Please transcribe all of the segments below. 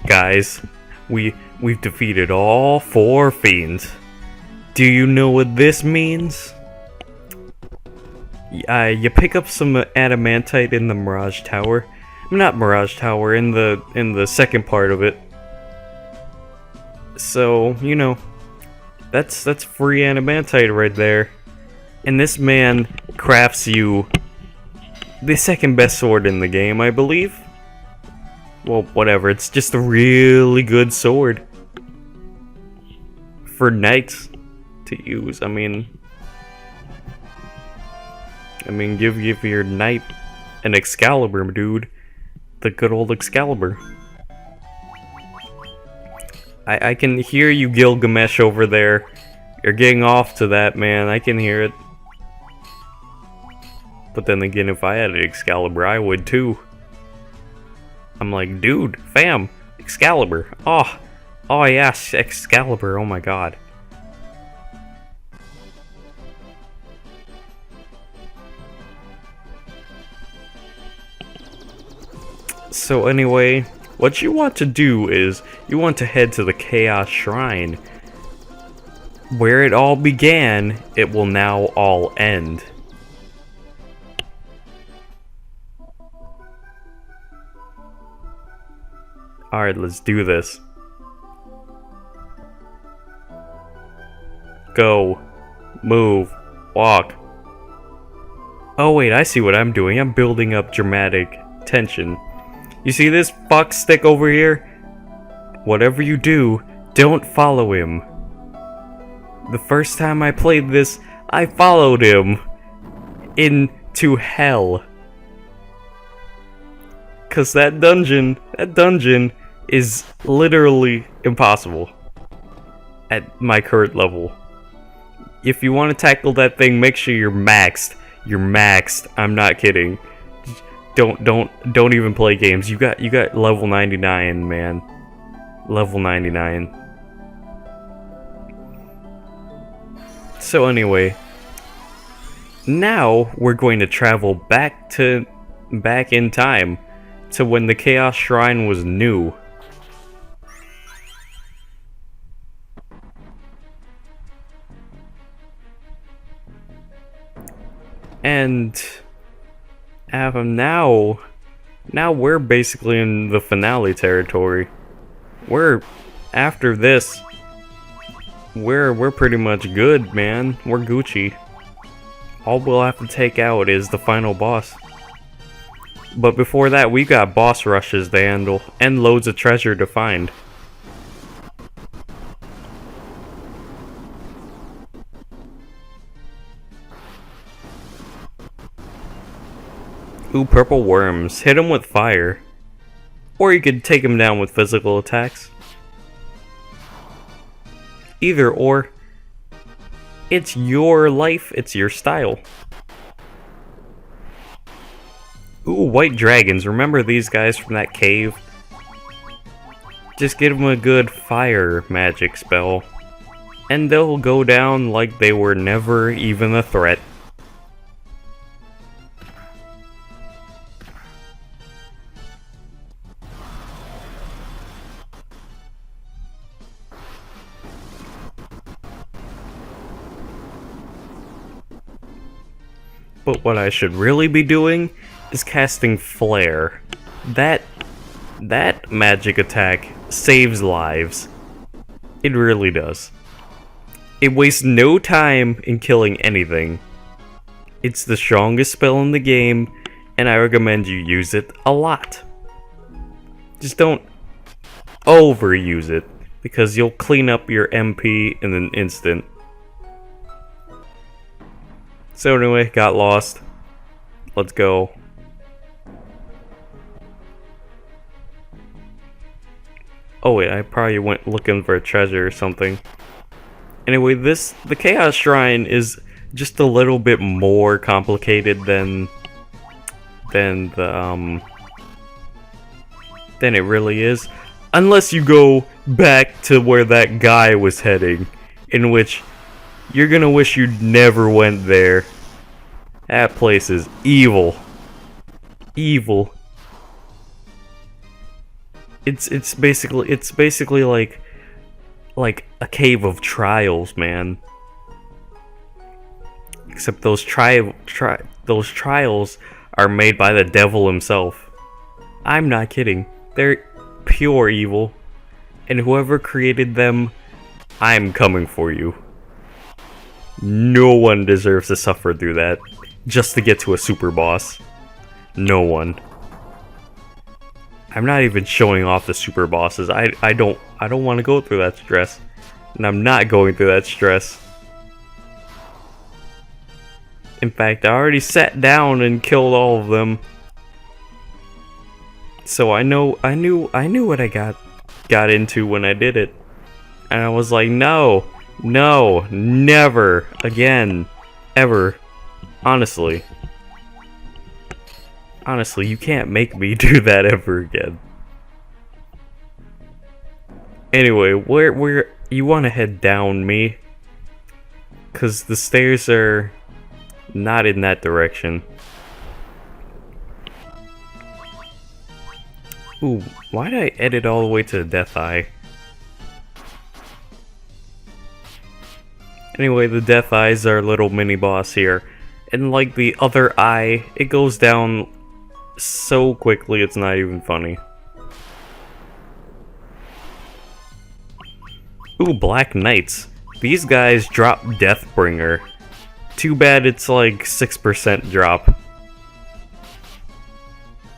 Guys, we've defeated all 4 fiends. Do you know what this means? You pick up some adamantite in the Mirage Tower. Not Mirage Tower, in the second part of it. So, you know, that's free adamantite right there. And this man crafts you the second best sword in the game, I believe. Well, whatever, it's just a really good sword for knights to use. I mean, give your knight an Excalibur, dude. The good old Excalibur. I can hear you, Gilgamesh, over there. You're getting off to that, man. I can hear it. But then again, if I had an Excalibur, I would too. I'm like, dude, fam, Excalibur. Oh yes, Excalibur, oh my god. So anyway, what you want to do is, you want to head to the Chaos Shrine. Where it all began, it will now all end. Alright, let's do this. Go. Move. Walk. Oh wait, I see what I'm doing. I'm building up dramatic tension. You see this fuck stick over here? Whatever you do, don't follow him. The first time I played this, I followed him into hell. Cause that dungeon is literally impossible at my current level. If you want to tackle that thing, make sure you're maxed. You're maxed. I'm not kidding. Don't even play games. You got level 99, man. Level 99. So anyway, now we're going to travel back in time to when the Chaos Shrine was new. And now we're basically in the finale territory. After this, we're pretty much good, man. We're Gucci. All we'll have to take out is the final boss. But before that, we've got boss rushes to handle and loads of treasure to find. Ooh, purple worms. Hit them with fire. Or you could take them down with physical attacks. Either or. It's your life, it's your style. Ooh, white dragons. Remember these guys from that cave? Just give them a good fire magic spell, and they'll go down like they were never even a threat. But what I should really be doing is casting Flare. That magic attack saves lives. It really does. It wastes no time in killing anything. It's the strongest spell in the game, and I recommend you use it a lot. Just don't overuse it, because you'll clean up your MP in an instant. So anyway, got lost. Let's go. Oh wait, I probably went looking for a treasure or something. Anyway, the Chaos Shrine is just a little bit more complicated than it really is. Unless you go back to where that guy was heading, in which you're gonna wish you never went there. That place is evil. Evil. It's basically like a cave of trials, man. Except those trials are made by the devil himself. I'm not kidding. They're pure evil. And whoever created them, I'm coming for you. No one deserves to suffer through that just to get to a super boss. No one. I'm not even showing off the super bosses. I don't want to go through that stress. And I'm not going through that stress. In fact, I already sat down and killed all of them. So I knew what I got into when I did it. And I was like, no, never again, ever. Honestly, you can't make me do that ever again. Anyway, where you want to head down, me? 'Cause the stairs are not in that direction. Ooh, why did I edit all the way to the Death Eye? Anyway, the Death Eye is our little mini boss here. And like the other eye, it goes down so quickly it's not even funny. Ooh, Black Knights. These guys drop Deathbringer. Too bad it's like 6% drop.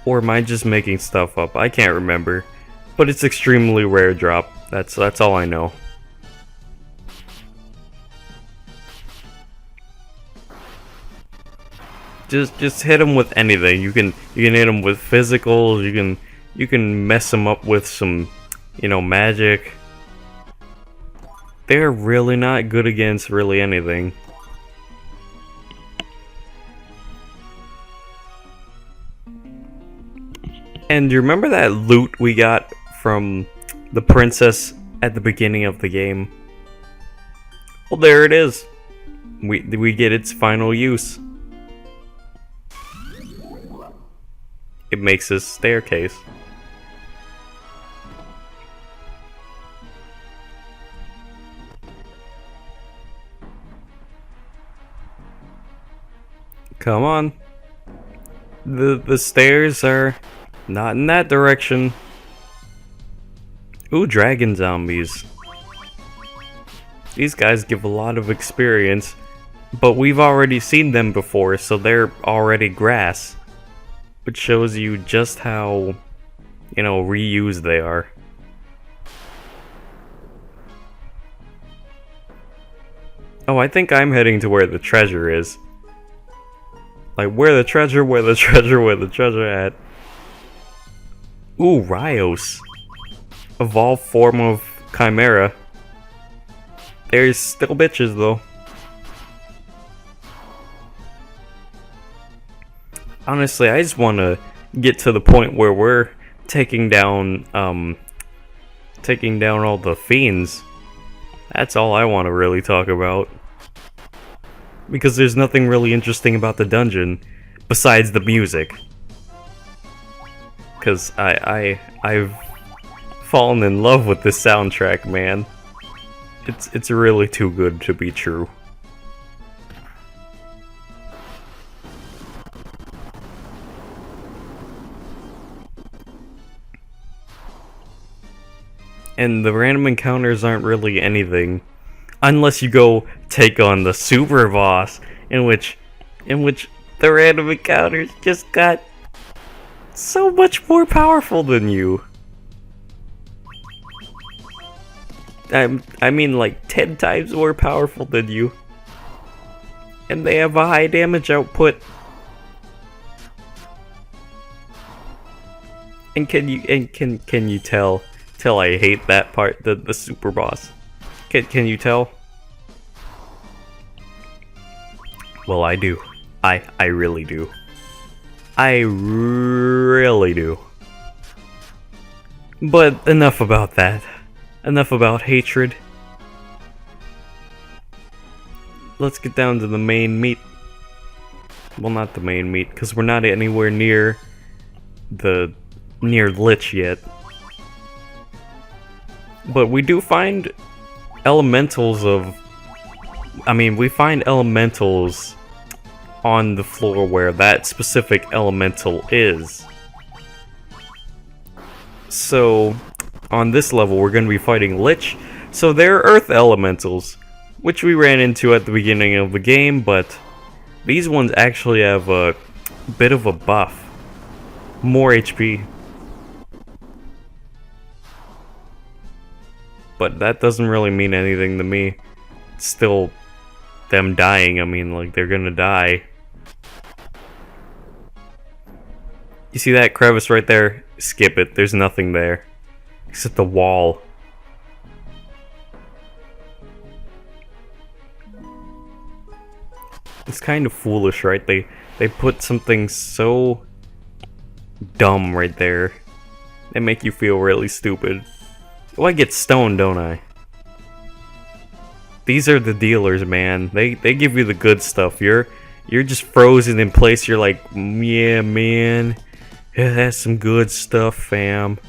Or am I just making stuff up? I can't remember. But it's extremely rare drop. That's all I know. Just hit them with anything. You can hit them with physicals. You can mess them up with some, magic. They're really not good against really anything. And do you remember that loot we got from the princess at the beginning of the game? Well, there it is. We get its final use. It makes a staircase. Come on. The stairs are not in that direction. Ooh, dragon zombies. These guys give a lot of experience, but we've already seen them before, so they're already grass. Which shows you just how, reused they are. Oh, I think I'm heading to where the treasure is. Like, where the treasure at? Ooh, Rios. Evolved form of Chimera. There's still bitches, though. Honestly, I just want to get to the point where we're taking down all the fiends. That's all I want to really talk about. Because there's nothing really interesting about the dungeon besides the music. Because I've fallen in love with this soundtrack, man. It's really too good to be true. And the random encounters aren't really anything. Unless you go take on the super boss, in which the random encounters just got so much more powerful than you. I mean like 10 times more powerful than you. And they have a high damage output. And can you tell I hate that part, the super boss? Can you tell? Well, I do. I really do. I really do. But enough about that. Enough about hatred. Let's get down to the main meat. Well, not the main meat, because we're not anywhere near Lich yet. But we do find elementals of... I mean, we find elementals on the floor where that specific elemental is. So, on this level, we're going to be fighting Lich. So they're Earth Elementals, which we ran into at the beginning of the game, but these ones actually have a bit of a buff. More HP. But that doesn't really mean anything to me. It's still them dying. I mean, like, they're gonna die. You see that crevice right there? Skip it. There's nothing there. Except the wall. It's kind of foolish, right? They put something so dumb right there. They make you feel really stupid. Oh, I get stoned, don't I? These are the dealers, man. They give you the good stuff. You're just frozen in place. You're like, yeah, man. Yeah, that's some good stuff, fam.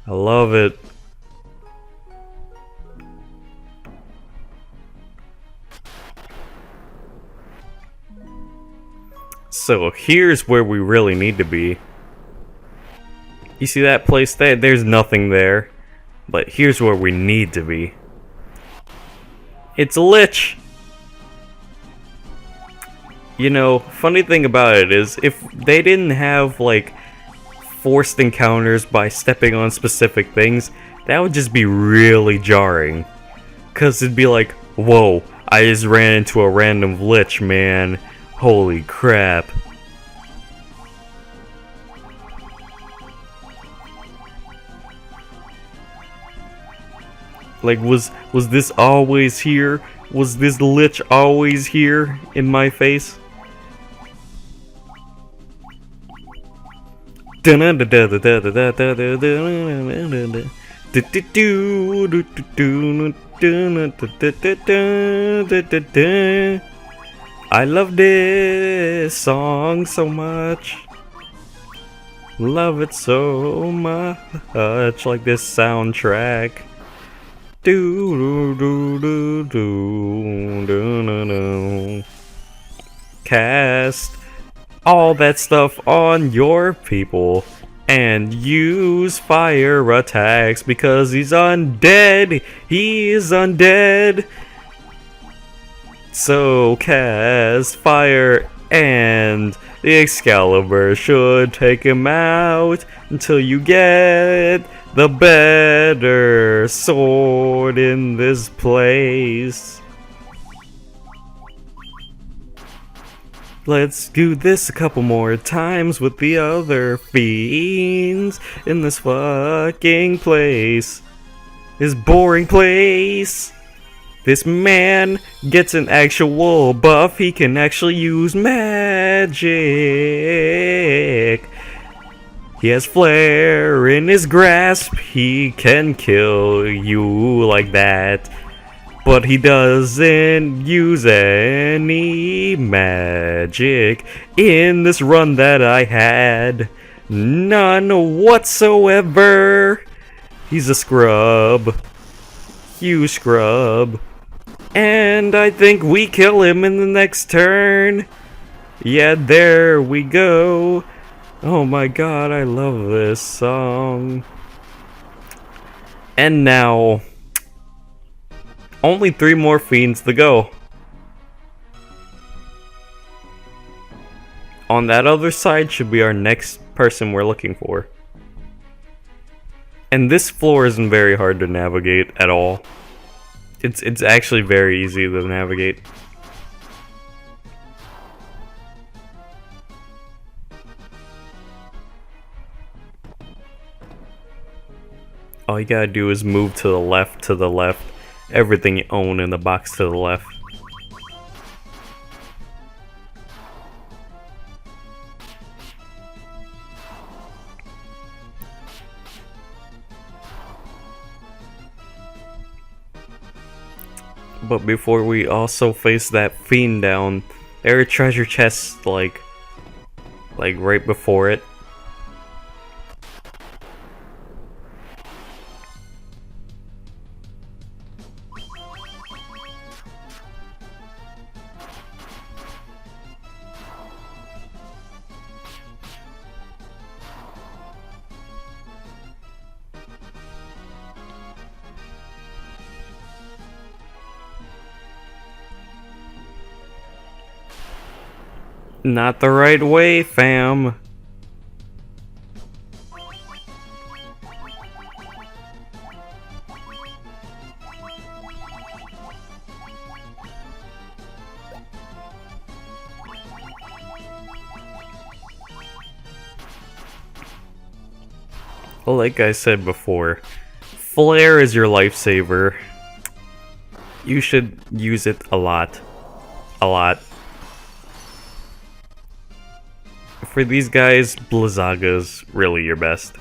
I love it. So here's where we really need to be. You see that place there? There's nothing there. But here's where we need to be. It's a Lich! You know, funny thing about it is, if they didn't have, like, forced encounters by stepping on specific things, that would just be really jarring. Cause it'd be like, whoa, I just ran into a random Lich, man. Holy crap. Like, was this always here? Was this Lich always here in my face? I love this song so much. Love it so much. Like this soundtrack. Cast all that stuff on your people and use fire attacks because he's undead. He is undead. So cast fire and the Excalibur should take him out until you get the better sword in this place. Let's do this a couple more times with the other fiends in this fucking place. This boring place. This man gets an actual buff. He can actually use magic. He has flare in his grasp. He can kill you like that. But he doesn't use any magic in this run that I had. None whatsoever. He's a scrub. Huge scrub. And I think we kill him in the next turn. Yeah, there we go. Oh my god, I love this song. And now, only 3 more fiends to go. On that other side should be our next person we're looking for. And this floor isn't very hard to navigate at all. It's actually very easy to navigate. All you gotta do is move to the left, everything you own in the box to the left. But before we also face that fiend down, there are treasure chests like right before it. Not the right way, fam. Well, like I said before, Flare is your lifesaver. You should use it a lot. A lot. For these guys, Blizzaga's really your best.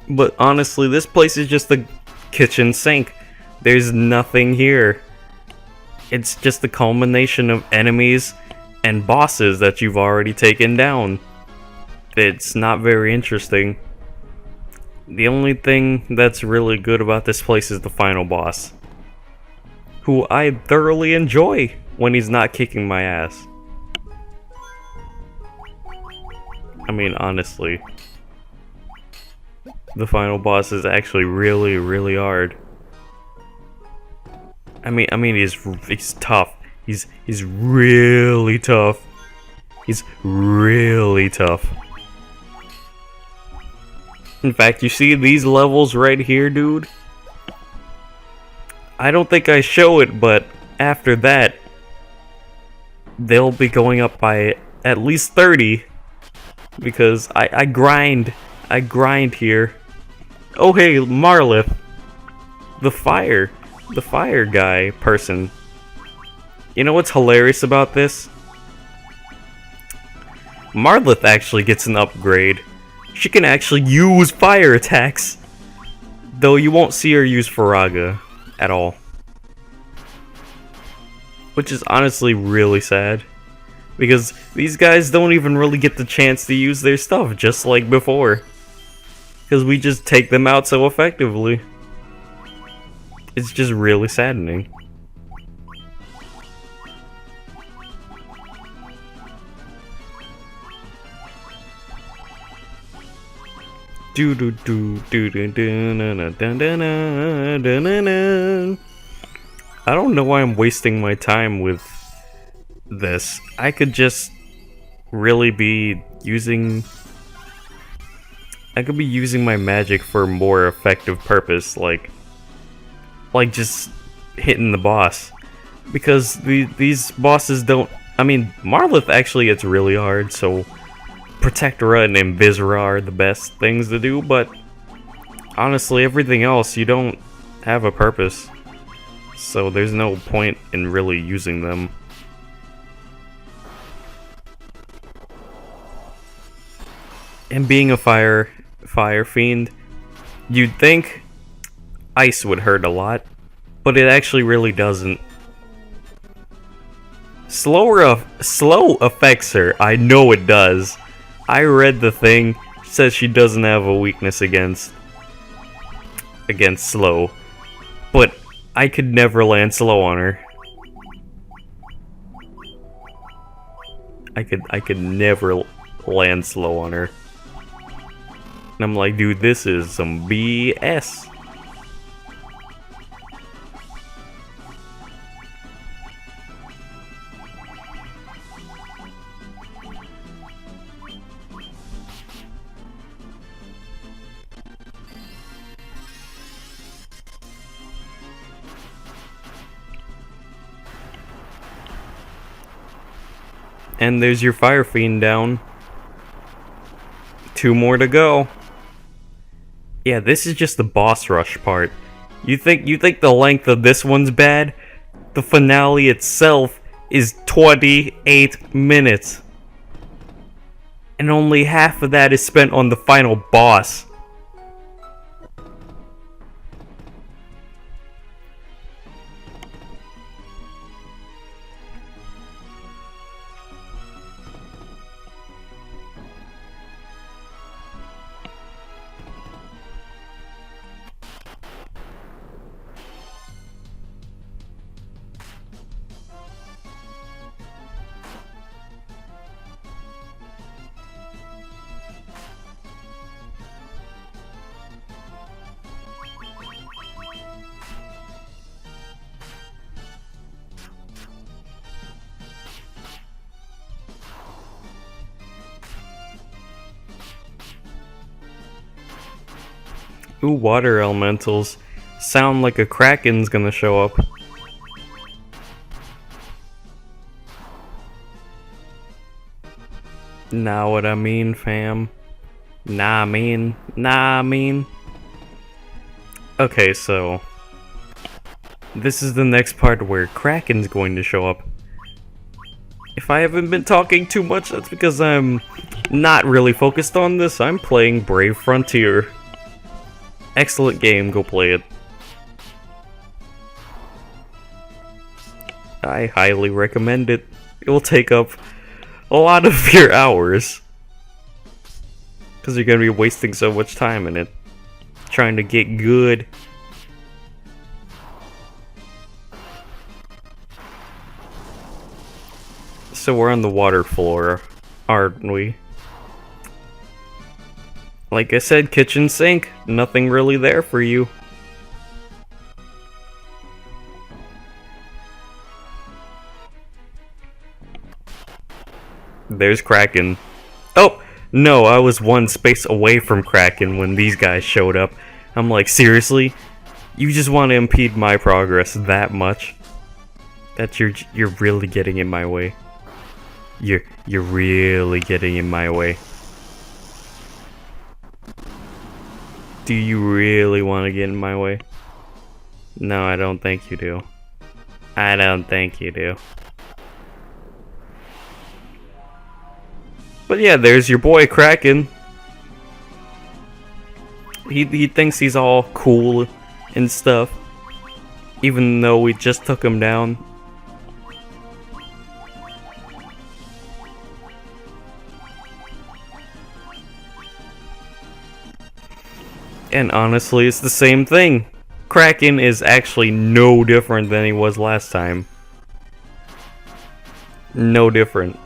But honestly, this place is just the kitchen sink. There's nothing here. It's just the culmination of enemies and bosses that you've already taken down. It's not very interesting. The only thing that's really good about this place is the final boss, who I thoroughly enjoy when he's not kicking my ass. I mean, honestly, the final boss is actually really, really hard. I mean, he's tough. He's really tough. He's really tough. In fact, you see these levels right here, dude? I don't think I show it, but after that, they'll be going up by at least 30. Because I grind. I grind here. Oh hey, Marlith. The fire guy person. You know what's hilarious about this? Marlith actually gets an upgrade. She can actually use fire attacks. Though you won't see her use Faraga at all. Which is honestly really sad. Because these guys don't even really get the chance to use their stuff just like before. Because we just take them out so effectively. It's just really saddening. Do do do do do do na na na na na na na. I don't know why I'm wasting my time with this. I could just really be using. I could be using my magic for a more effective purpose, like just hitting the boss. Because these bosses don't. I mean, Marlith actually gets really hard, so Protectora and Invisera are the best things to do, but honestly, everything else, you don't have a purpose. So there's no point in really using them. And being a fire fiend, you'd think ice would hurt a lot, but it actually really doesn't. Slow affects her. I know it does. I read the thing. It says she doesn't have a weakness against slow, but I could never land slow on her. I could never land slow on her. And I'm like, dude, this is some BS. And there's your fire fiend down. 2 more to go. Yeah, this is just the boss rush part. You think the length of this one's bad? The finale itself is 28 minutes. And only half of that is spent on the final boss. Ooh, water elementals. Sound like a Kraken's gonna show up. Nah, what I mean, fam. Nah, I mean. Okay, so this is the next part where Kraken's going to show up. If I haven't been talking too much, that's because I'm not really focused on this. I'm playing Brave Frontier. Excellent game, go play it. I highly recommend it. It will take up a lot of your hours. Because you're going to be wasting so much time in it. Trying to get good. So we're on the water floor, aren't we? Like I said, kitchen sink. Nothing really there for you. There's Kraken. Oh! No, I was one space away from Kraken when these guys showed up. I'm like, seriously? You just want to impede my progress that much? That you're really getting in my way. You're really getting in my way. Do you really want to get in my way? No, I don't think you do. I don't think you do. But yeah, there's your boy Kraken. He thinks he's all cool and stuff, even though we just took him down. And honestly, it's the same thing. Kraken is actually no different than he was last time. No different.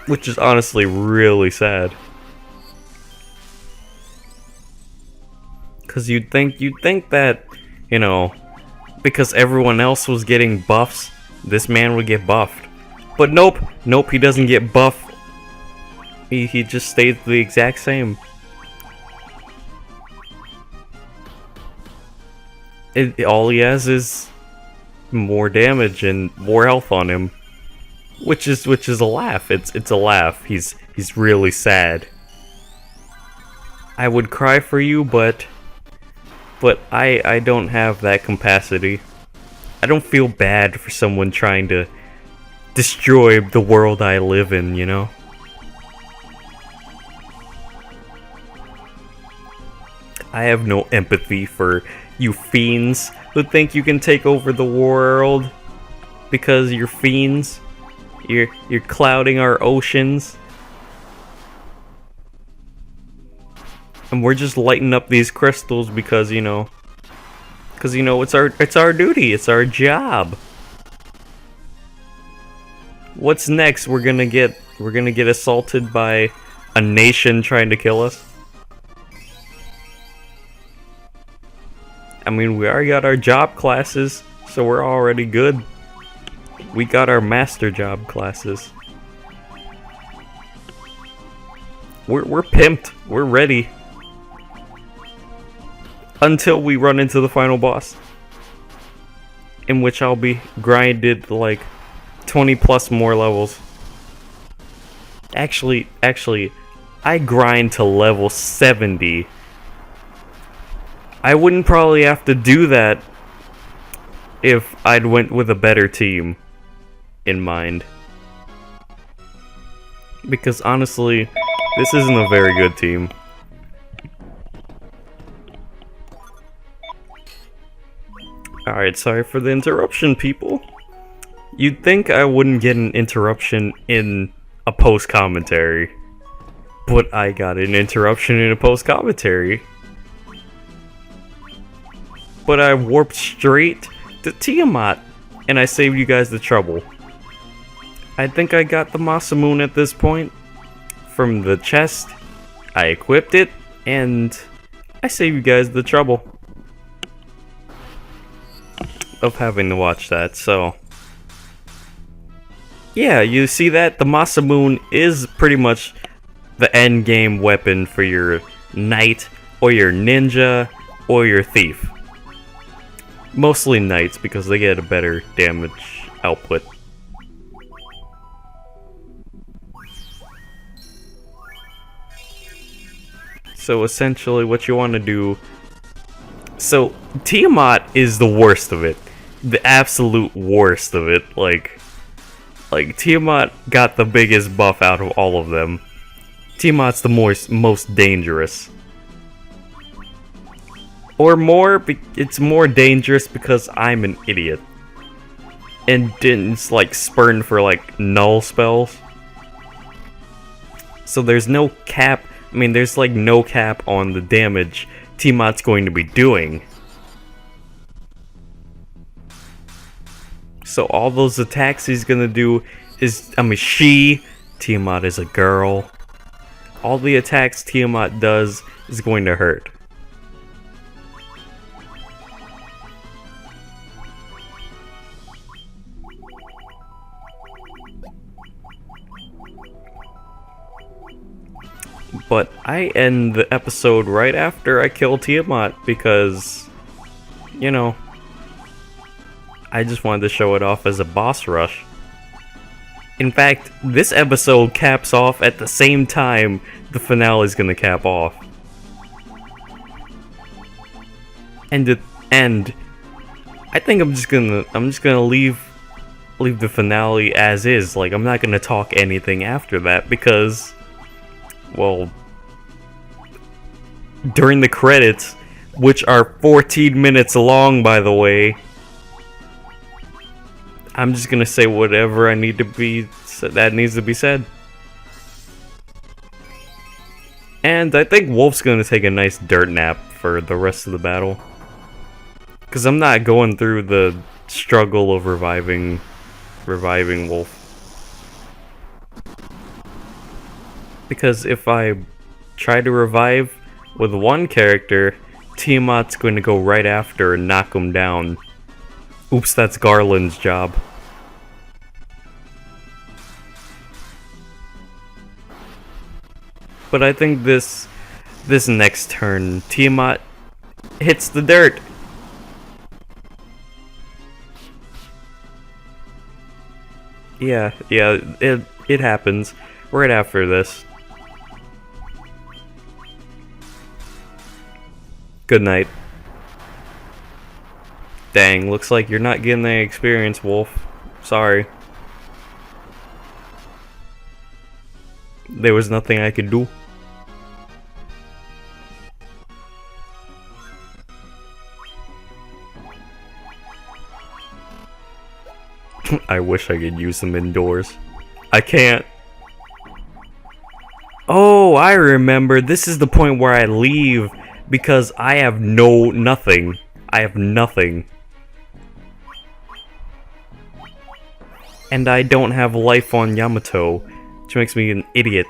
Which is honestly really sad. Cause you'd think that, you know, because everyone else was getting buffs, this man would get buffed. But nope, he doesn't get buffed. He just stays the exact same. All he has is more damage and more health on him. Which is a laugh. It's a laugh. He's really sad. I would cry for you, but I don't have that capacity. I don't feel bad for someone trying to destroy the world I live in, you know? I have no empathy for you fiends who think you can take over the world because you're fiends. You're clouding our oceans. And we're just lighting up these crystals because, you know, it's our duty, it's our job. What's next? We're gonna get assaulted by a nation trying to kill us. I mean, we already got our job classes, so we're already good. We got our master job classes. We're pimped. We're ready. Until we run into the final boss. In which I'll be grinded like 20 plus more levels. Actually, I grind to level 70. I wouldn't probably have to do that if I'd went with a better team in mind. Because honestly, this isn't a very good team. Alright, sorry for the interruption, people. You'd think I wouldn't get an interruption in a post-commentary. But I got an interruption in a post-commentary. But I warped straight to Tiamat, and I saved you guys the trouble. I think I got the Masamune at this point. From the chest, I equipped it, and I saved you guys the trouble of having to watch that, so... Yeah, you see that? The Masamune is pretty much the end game weapon for your knight or your ninja, or your thief. Mostly knights because they get a better damage output. So essentially what you want to do... So, Tiamat is the worst of it. The absolute worst of it. Like Tiamat got the biggest buff out of all of them. Tiamat's the most dangerous. Or it's more dangerous because I'm an idiot. And didn't, like, spurn for, like, null spells. So there's no cap... I mean, there's, like, no cap on the damage Tiamat's going to be doing. So all those attacks he's gonna do is... I mean, Tiamat is a girl. All the attacks Tiamat does is going to hurt. But I end the episode right after I kill Tiamat because, you know, I just wanted to show it off as a boss rush. In fact, this episode caps off at the same time the finale is gonna cap off. And I think I'm just gonna leave the finale as is. Like, I'm not gonna talk anything after that because, well, during the credits, which are 14 minutes long, by the way, I'm just gonna say whatever that needs to be said. And I think Wolf's gonna take a nice dirt nap for the rest of the battle. Because I'm not going through the struggle of reviving Wolf. Because if I try to revive with one character, Tiamat's going to go right after and knock him down. Oops, that's Garland's job. But I think this next turn, Tiamat hits the dirt. Yeah, it happens right after this. Good night. Dang, looks like you're not getting any experience, Wolf. Sorry. There was nothing I could do. I wish I could use them indoors. I can't. Oh, I remember. This is the point where I leave because I have nothing. I have nothing. And I don't have life on Yamato, which makes me an idiot.